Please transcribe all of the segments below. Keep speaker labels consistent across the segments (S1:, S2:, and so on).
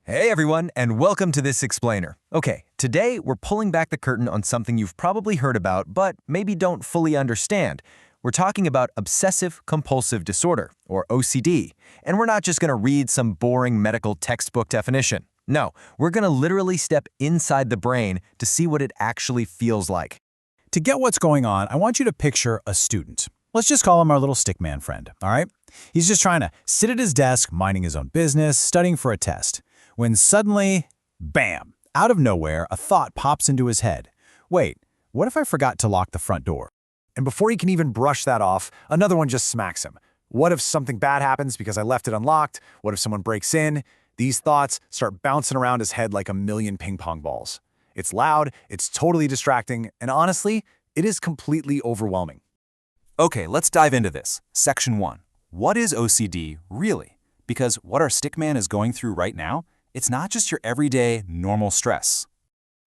S1: Hey everyone, and welcome to this explainer. Okay, today we're pulling back the curtain on something you've probably heard about, but maybe don't fully understand. We're talking about Obsessive-Compulsive Disorder, or OCD, and we're not just going to read some boring medical textbook definition. No, we're going to literally step inside the brain to see what it actually feels like.
S2: To get what's going on, I want you to picture a student. Let's just call him our little stickman friend, all right? He's just trying to sit at his desk, minding his own business, studying for a test. When suddenly, bam, out of nowhere, a thought pops into his head. Wait, what if I forgot to lock the front door?
S3: And before he can even brush that off, another one just smacks him. What if something bad happens because I left it unlocked? What if someone breaks in? These thoughts start bouncing around his head like a million ping pong balls. It's loud, it's totally distracting, and honestly, it is completely overwhelming.
S4: Okay, let's dive into this. Section 1. What is OCD really? Because what our stickman is going through right now, it's not just your everyday, normal stress.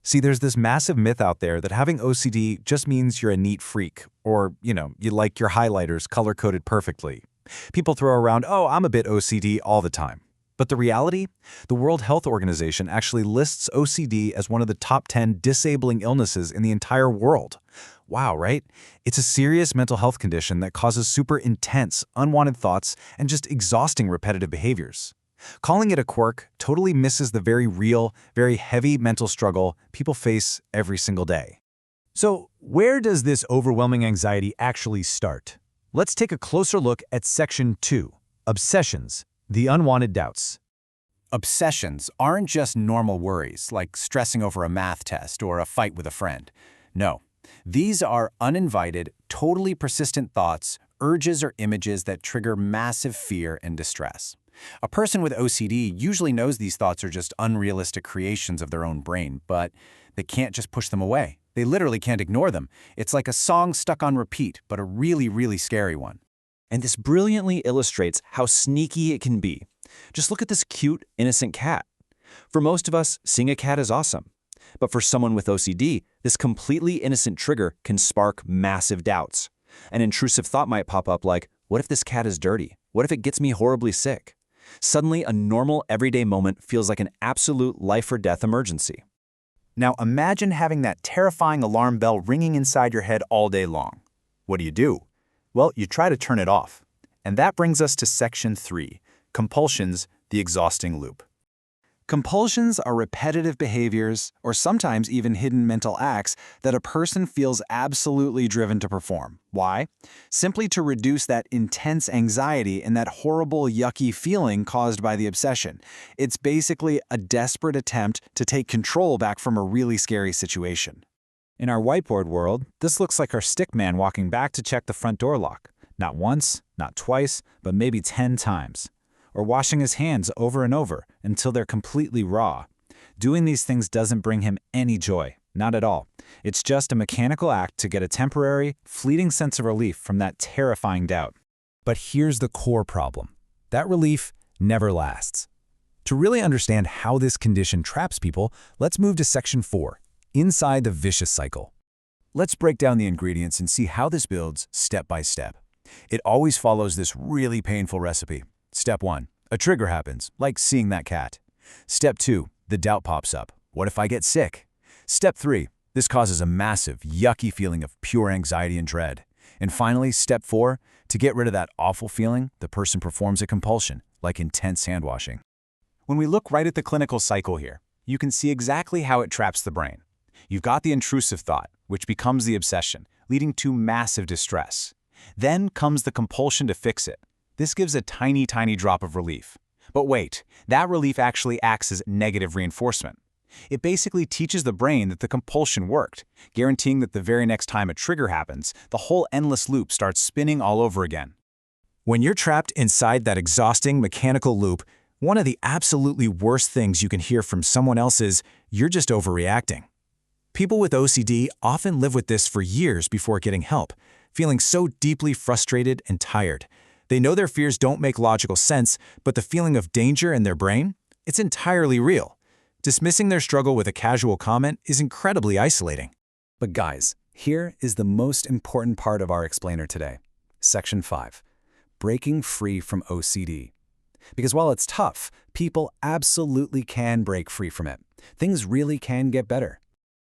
S2: See, there's this massive myth out there that having OCD just means you're a neat freak, or, you like your highlighters color-coded perfectly. People throw around, oh, I'm a bit OCD all the time. But the reality? The World Health Organization actually lists OCD as one of the top 10 disabling illnesses in the entire world. Wow, right? It's a serious mental health condition that causes super intense, unwanted thoughts and just exhausting repetitive behaviors. Calling it a quirk totally misses the very real, very heavy mental struggle people face every single day. So, where does this overwhelming anxiety actually start? Let's take a closer look at Section 2, Obsessions, the unwanted doubts.
S4: Obsessions aren't just normal worries, like stressing over a math test or a fight with a friend. No, these are uninvited, totally persistent thoughts, urges, or images that trigger massive fear and distress. A person with OCD usually knows these thoughts are just unrealistic creations of their own brain, but they can't just push them away. They literally can't ignore them. It's like a song stuck on repeat, but a really, really scary one.
S5: And this brilliantly illustrates how sneaky it can be. Just look at this cute, innocent cat. For most of us, seeing a cat is awesome. But for someone with OCD, this completely innocent trigger can spark massive doubts. An intrusive thought might pop up like, what if this cat is dirty? What if it gets me horribly sick? Suddenly, a normal, everyday moment feels like an absolute life-or-death emergency.
S3: Now imagine having that terrifying alarm bell ringing inside your head all day long. What do? Well, you try to turn it off. And that brings us to Section 3, Compulsions, the exhausting loop.
S4: Compulsions are repetitive behaviors, or sometimes even hidden mental acts, that a person feels absolutely driven to perform. Why? Simply to reduce that intense anxiety and that horrible, yucky feeling caused by the obsession. It's basically a desperate attempt to take control back from a really scary situation.
S2: In our whiteboard world, this looks like our stickman walking back to check the front door lock. Not once, not twice, but maybe 10 times. Or washing his hands over and over until they're completely raw. Doing these things doesn't bring him any joy, not at all. It's just a mechanical act to get a temporary, fleeting sense of relief from that terrifying doubt. But here's the core problem. That relief never lasts. To really understand how this condition traps people, let's move to Section 4, Inside the Vicious Cycle.
S3: Let's break down the ingredients and see how this builds step by step. It always follows this really painful recipe. Step 1. A trigger happens, like seeing that cat. Step 2. The doubt pops up. What if I get sick? Step 3. This causes a massive, yucky feeling of pure anxiety and dread. And finally, Step 4. To get rid of that awful feeling, the person performs a compulsion, like intense hand washing.
S4: When we look right at the clinical cycle here, you can see exactly how it traps the brain. You've got the intrusive thought, which becomes the obsession, leading to massive distress. Then comes the compulsion to fix it. This gives a tiny, tiny drop of relief. But wait, that relief actually acts as negative reinforcement. It basically teaches the brain that the compulsion worked, guaranteeing that the very next time a trigger happens, the whole endless loop starts spinning all over again.
S2: When you're trapped inside that exhausting mechanical loop, one of the absolutely worst things you can hear from someone else is, you're just overreacting. People with OCD often live with this for years before getting help, feeling so deeply frustrated and tired. They know their fears don't make logical sense, but the feeling of danger in their brain, it's entirely real. Dismissing their struggle with a casual comment is incredibly isolating.
S4: But guys, here is the most important part of our explainer today. Section 5. Breaking free from OCD.
S3: Because while it's tough, people absolutely can break free from it. Things really can get better.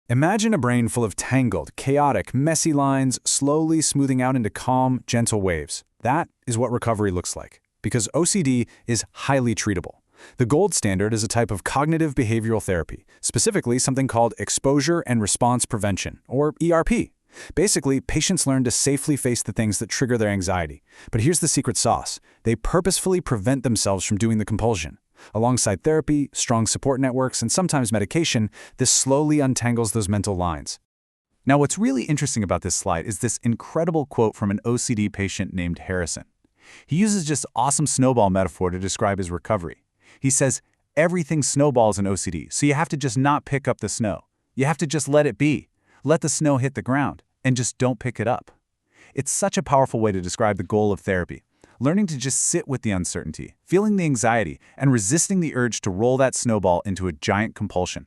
S2: Imagine a brain full of tangled, chaotic, messy lines slowly smoothing out into calm, gentle waves. That is what recovery looks like, because OCD is highly treatable. The gold standard is a type of cognitive behavioral therapy, specifically something called exposure and response prevention, or ERP. Basically, patients learn to safely face the things that trigger their anxiety. But here's the secret sauce. They purposefully prevent themselves from doing the compulsion. Alongside therapy, strong support networks, and sometimes medication, this slowly untangles those mental lines.
S4: Now, what's really interesting about this slide is this incredible quote from an OCD patient named Harrison. He uses just awesome snowball metaphor to describe his recovery. He says, everything snowballs in OCD, so you have to just not pick up the snow. You have to just let it be. Let the snow hit the ground, and just don't pick it up. It's such a powerful way to describe the goal of therapy. Learning to just sit with the uncertainty, feeling the anxiety, and resisting the urge to roll that snowball into a giant compulsion.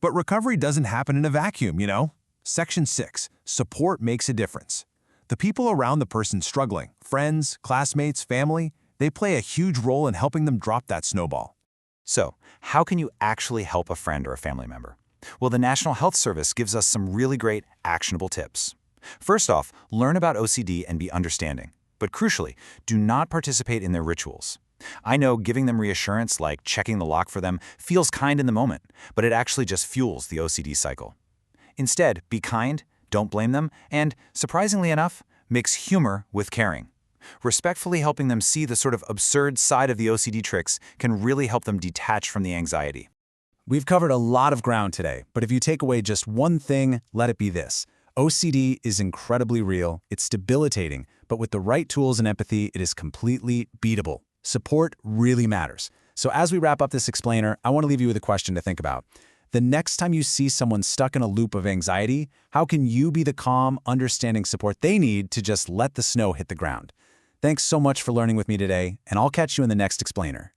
S1: But recovery doesn't happen in a vacuum, you know? Section 6. Support makes a difference. The people around the person struggling, friends, classmates, family, they play a huge role in helping them drop that snowball.
S4: So, how can you actually help a friend or a family member? Well, the National Health Service gives us some really great, actionable tips. First off, learn about OCD and be understanding. But crucially, do not participate in their rituals. I know giving them reassurance, like checking the lock for them, feels kind in the moment, but it actually just fuels the OCD cycle. Instead, be kind, don't blame them, and, surprisingly enough, mix humor with caring. Respectfully helping them see the sort of absurd side of the OCD tricks can really help them detach from the anxiety.
S3: We've covered a lot of ground today, but if you take away just one thing, let it be this. OCD is incredibly real, it's debilitating, but with the right tools and empathy, it is completely beatable. Support really matters. So as we wrap up this explainer, I want to leave you with a question to think about. The next time you see someone stuck in a loop of anxiety, how can you be the calm, understanding support they need to just let the snow hit the ground? Thanks so much for learning with me today, and I'll catch you in the next explainer.